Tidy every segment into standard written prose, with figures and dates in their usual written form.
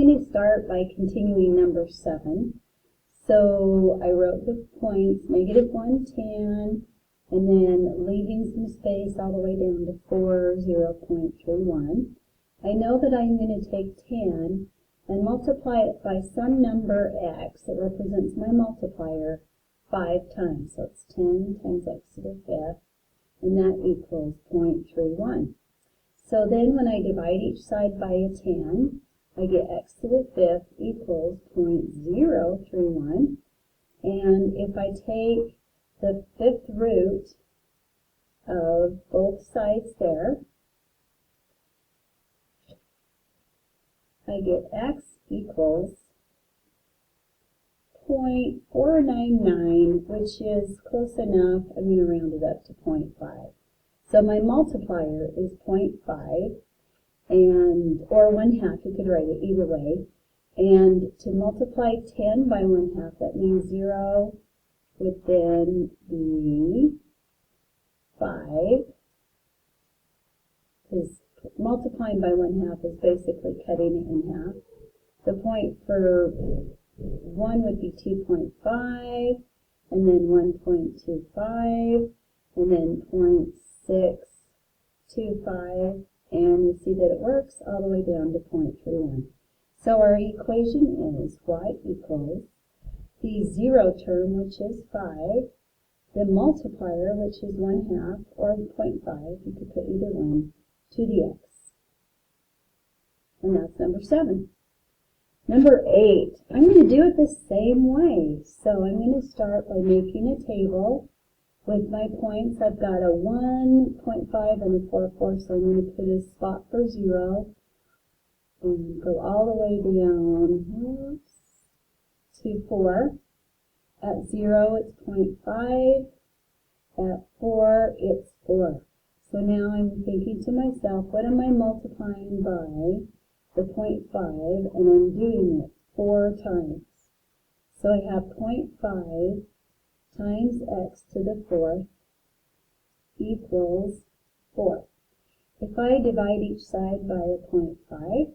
going to start by continuing number 7. So I wrote the points, -1, 10, and then leaving some space all the way down to 4, 0.31. I know that I'm going to take 10 and multiply it by some number x that represents my multiplier 5 times. So it's 10 times x to the 5th, and that equals 0.31. So then when I divide each side by a 10, I get x to the 5th equals 0.031. And if I take the 5th root of both sides there, I get x equals 0.499, which is close enough. I'm going to round it up to 0.5. So my multiplier is 0.5, and or 1/2, you could write it either way. And to multiply 10 by 1/2, that means 0 would then be 5, because multiplying by 1/2 is basically cutting it in half. The point for 1 would be 2.5, and then 1.25, and then 0.625, and you see that it works all the way down to 0.31. So our equation is y equals the 0 term, which is 5, the multiplier, which is 1/2, or 0.5, you could put either one, to the x. And that's number 7. Number 8, I'm going to do it the same way. So I'm going to start by making a table with my points. I've got a 1, 0.5, and a 4, 4, so I'm going to put a spot for 0 and go all the way down to 4. At 0, it's 0.5. At 4, it's 4. So now I'm thinking to myself, what am I multiplying by the 0.5? And I'm doing it 4 times. So I have 0.5 times x to the 4th equals 4. If I divide each side by a 0.5,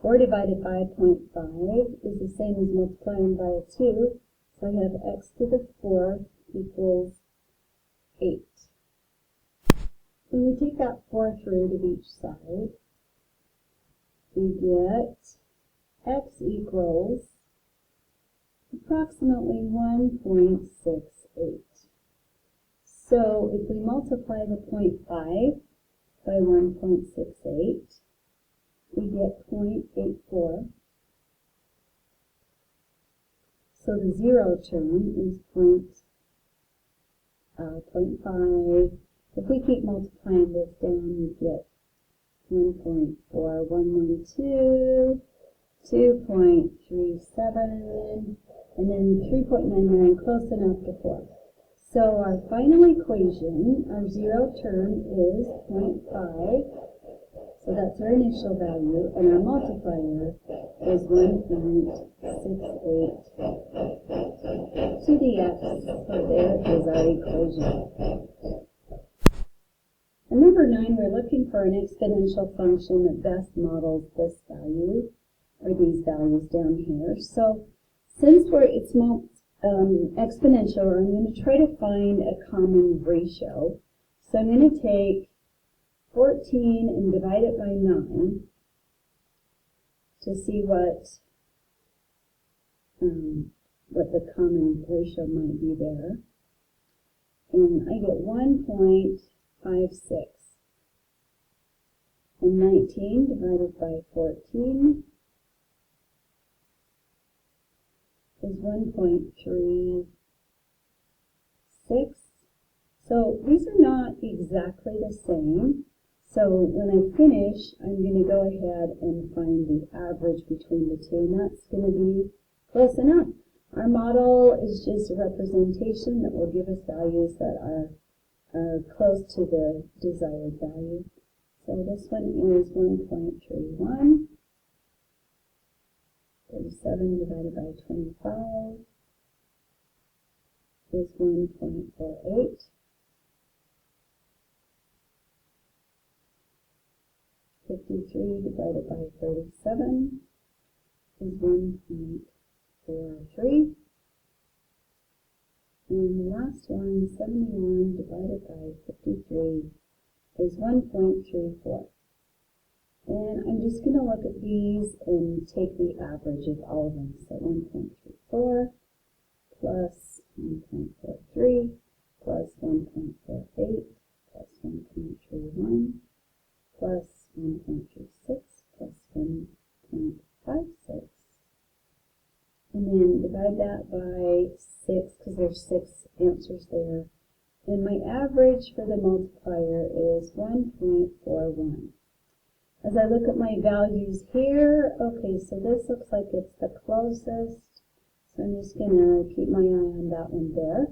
4 divided by 0.5 is the same as multiplying by a 2, so I have x to the 4th equals 8. When we take that 4th root of each side, we get x equals approximately 1.68. So if we multiply the 0.5 by 1.68, we get 0.84. So the 0 term is 0.5. If we keep multiplying this down, we get 1.4, 112, 2.37, and then 3.99, close enough to 4. So our final equation, our 0 term is 0.5. So that's our initial value, and our multiplier is 1.68 to the x. So there is our equation. And number 9, we're looking for an exponential function that best models this value, or these values down here. So since it's exponential, I'm going to try to find a common ratio. So I'm going to take 14 and divide it by 9 to see what the common ratio might be there. And I get 1.56. And 19 divided by 14 is 1.36. So these are not exactly the same. So when I finish, I'm going to go ahead and find the average between the two, and that's going to be close enough. Our model is just a representation that will give us values that are close to the desired value. So this one is 1.31. 37 divided by 25 is 1.48. 53 divided by 37 is 1.43. And the last one, 71 divided by 53 is 1.34. And I'm just going to look at these and take the average of all of them. So 1.34 plus 1.43 plus 1.48 plus 1.31 plus 1.36 plus 1.56. And then divide that by 6 because there's 6 answers there. And my average for the multiplier is 1.41. As I look at my values here, okay, so this looks like it's the closest. So I'm just going to keep my eye on that one there.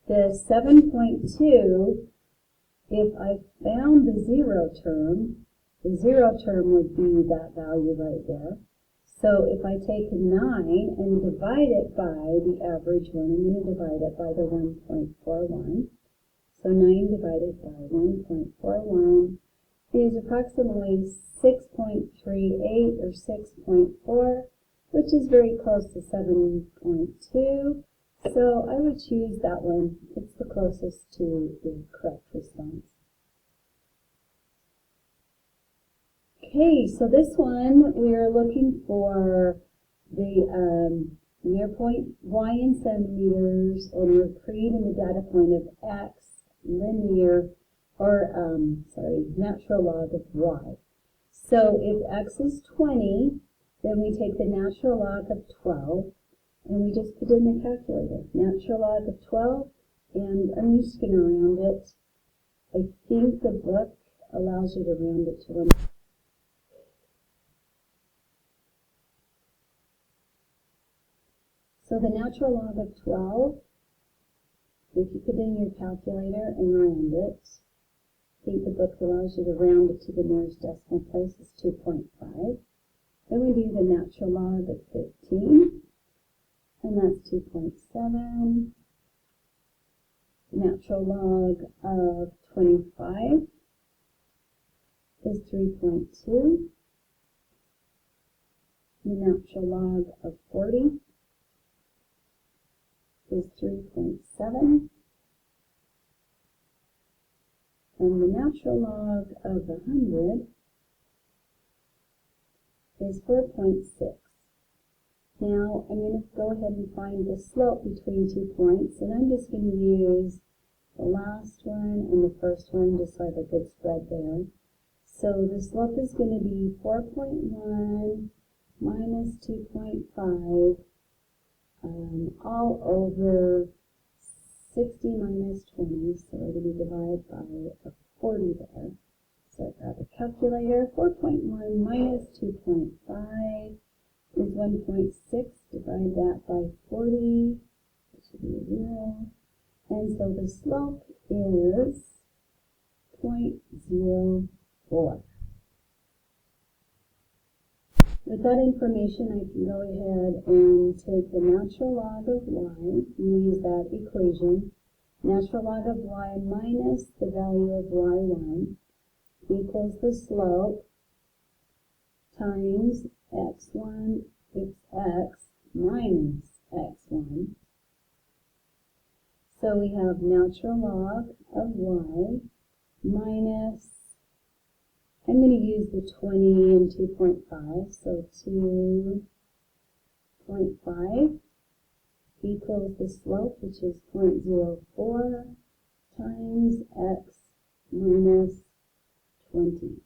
The 7.2, if I found the zero term would be that value right there. So if I take 9 and divide it by the average one, I'm going to divide it by the 1.41. So 9 divided by 1.41 is approximately 6.38 or 6.4, which is very close to 7.2. So I would choose that one. It's the closest to the correct response. Okay, so this one we are looking for the near point y in centimeters, and we're creating the data point of x linear, or natural log of y. So if x is 20, then we take the natural log of 12, and we just put in the calculator. Natural log of 12, and I'm just going to round it. I think the book allows you to round it to 1. So the natural log of 12, if you put in your calculator and round it, I think the book allows you to round it to the nearest decimal place, is 2.5. Then we do the natural log of 15, and that's 2.7. Natural log of 25 is 3.2. The natural log of 40 is 3.7. And the natural log of 100 is 4.6. Now I'm going to go ahead and find the slope between 2 points, and I'm just going to use the last one and the first one just so I have a good spread there. So the slope is going to be 4.1 minus 2.5 all over 60 minus 20, so we're going to divide by a 40 there. So I grab a calculator. 4.1 minus 2.5 is 1.6. Divide that by 40, which should be a 0. And so the slope is 0.04. With that information, I can go ahead and take the natural log of y, and use that equation. Natural log of y minus the value of y1 equals the slope times x1 is x minus x1. So we have natural log of y minus, I'm going to use the 20 and 2.5, so 2.5 equals the slope, which is 0.04 times x minus 20.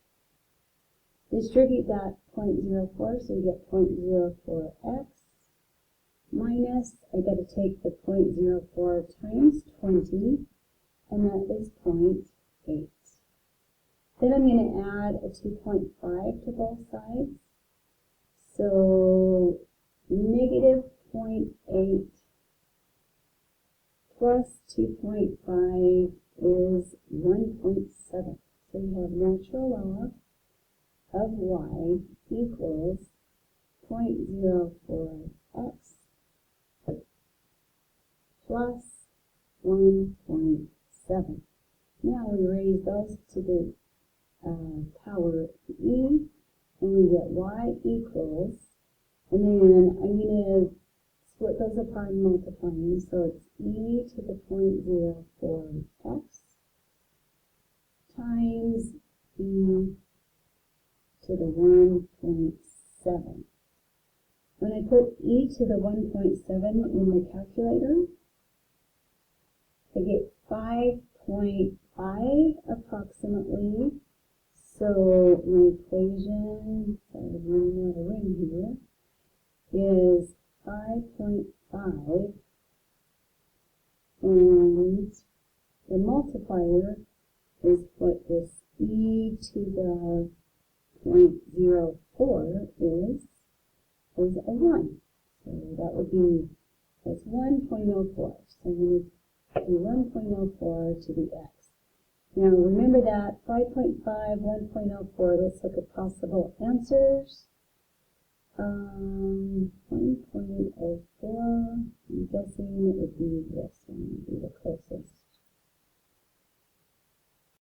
Distribute that 0.04, so we get 0.04x minus, I got to take the 0.04 times 20, and that is 0.8. Then I'm going to add a 2.5 to both sides. So negative 0.8 plus 2.5 is 1.7. So we have natural log of y equals 0.04x plus 1.7. Now we raise those to the power e, and we get y equals, and then I'm going to split those apart and multiplying, so it's e to the 0.04x times e to the 1.7. When I put e to the 1.7 in the calculator, I get 5.5 approximately. So my equation, sorry, I'm running out of room here, is 5.5, and the multiplier is what this e to the 0.04 is a 1. So that would be, that's 1.04. So we do 1.04 to the x. Now remember that 5.5, 1.04, let's look at possible answers. 1.04, I'm guessing it would be this one, would be the closest.